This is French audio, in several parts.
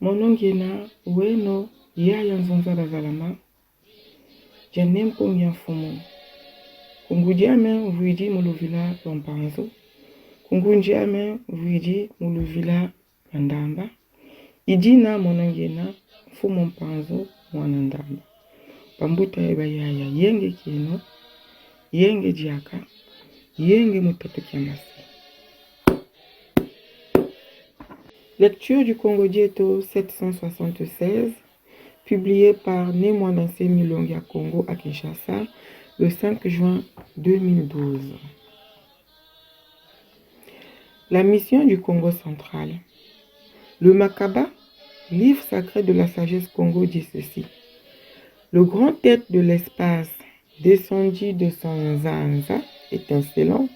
monongena weno ya yanzonzala zalama janempo mfumu kungudiame vuidi muluvila lompanzo kungundiame vuidi muluvila mandamba idina monongena mfumu mpanzo mwana ndamba pambuta eba yaya yenge kino yenge diaka yenge mutato kiamasi. Lecture du Congo Dieto 776, publié par Némoinansé Milongia Congo à Kinshasa le 5 juin 2012. La mission du Congo central. Le Makaba, livre sacré de la sagesse Congo, dit ceci. Le grand tête de l'espace, descendu de son zanza, étincelant,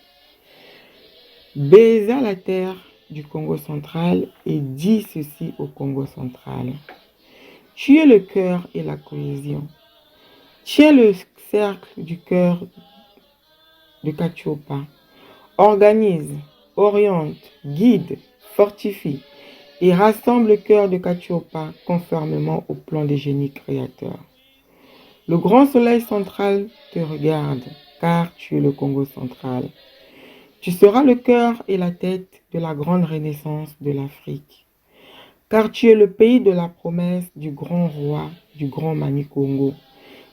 baisa la terre du Congo central et dit ceci au Congo central. Tu es le cœur et la cohésion. Tiens le cercle du cœur de Kachiopa. Organise, oriente, guide, fortifie et rassemble le cœur de Kachiopa conformément au plan des génies créateurs. Le grand soleil central te regarde, car tu es le Congo central. Tu seras le cœur et la tête de la grande renaissance de l'Afrique, car tu es le pays de la promesse du grand roi, du grand Mani Congo,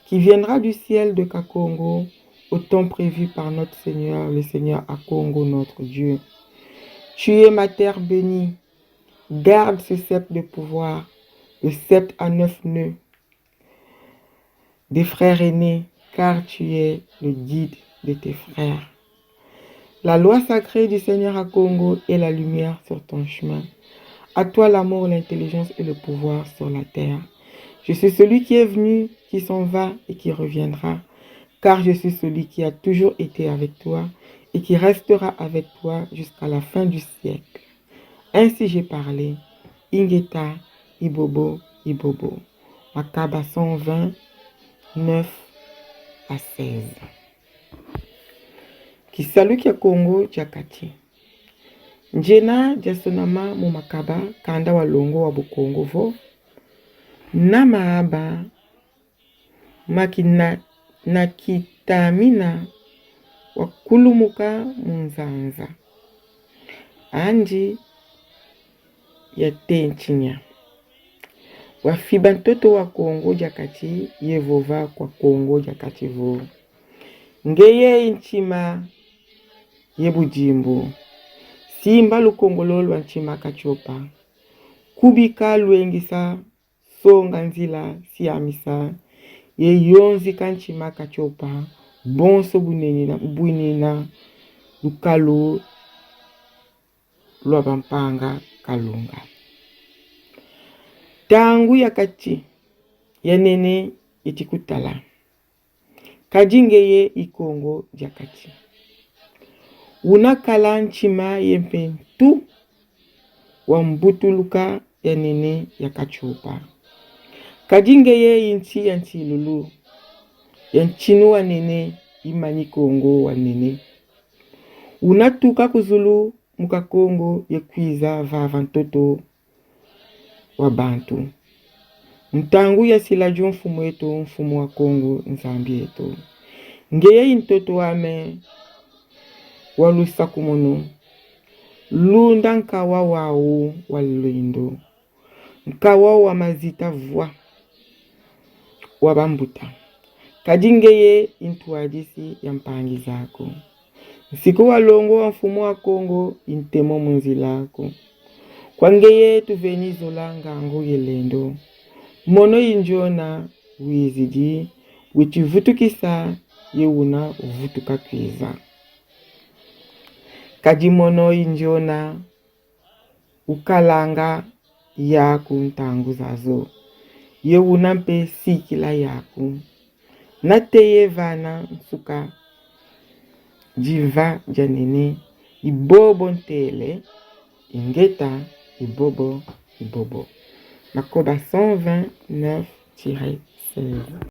qui viendra du ciel de Kakongo au temps prévu par notre Seigneur, le Seigneur Akongo, notre Dieu. Tu es ma terre bénie, garde ce sceptre de pouvoir, le sceptre à 9 nœuds, des frères aînés, car tu es le guide de tes frères. La loi sacrée du Seigneur à Congo est la lumière sur ton chemin. À toi l'amour, l'intelligence et le pouvoir sur la terre. Je suis celui qui est venu, qui s'en va et qui reviendra, car je suis celui qui a toujours été avec toi et qui restera avec toi jusqu'à la fin du siècle. Ainsi j'ai parlé. Ingeta, Ibobo, Ibobo. Makaba 120, 9 à 16. Kisalu kia Congo jakati. Njena jasonama mu Makaba kanda walongo wa Bukongo vo. Na maaba makina nakitamina wakulumuka munzanza. Anji ya tenchinya. Wafiba ntoto wa Congo jakati yevova kwa Congo jakati vo. Ngeye inchima yebujimbo. Simba lukongolo lwa nchima Kachiopa. Kubika luengisa songa nzila siamisa. Ye yonzi kanchima Kachiopa. Bonso bunina lukalo lwa bampanga kalunga. Tangu ya kati ya nene itikutala. Kajingeye ikongo jakati. Unakala nchima yempentu wa mbutuluka ya nene ya Kachiopa. Kajingeye inchi ya nchilulu. Ya nchinu wa nene imani Kongo wa nene. Unatuka kuzulu muka Kongo ya kwiza vava ntoto wa bantu. Mtangu ya silaju mfumu eto mfumu wa Kongo nzambi eto. Ngeye intoto wame walusaku mono. Lunda nkawa wao waluindo. Nkawa wa mazita vwa wabambuta. Kajingeye intuadisi ya mpangi zako. Siku walongo wa mfumu wa Kongo intemo munzilako. Kwangeye tuvenizola ngango yelendo. Mono injona wizidi wichivutukisa yeuna uvutuka kwiza. Kajimono injona ukalanga yaku ntangu zazo. Yeuna mpe sikila yaku. Nateye vana msuka jiva janene ibobo ntele ingeta ibobo ibobo. Makoba 129-16.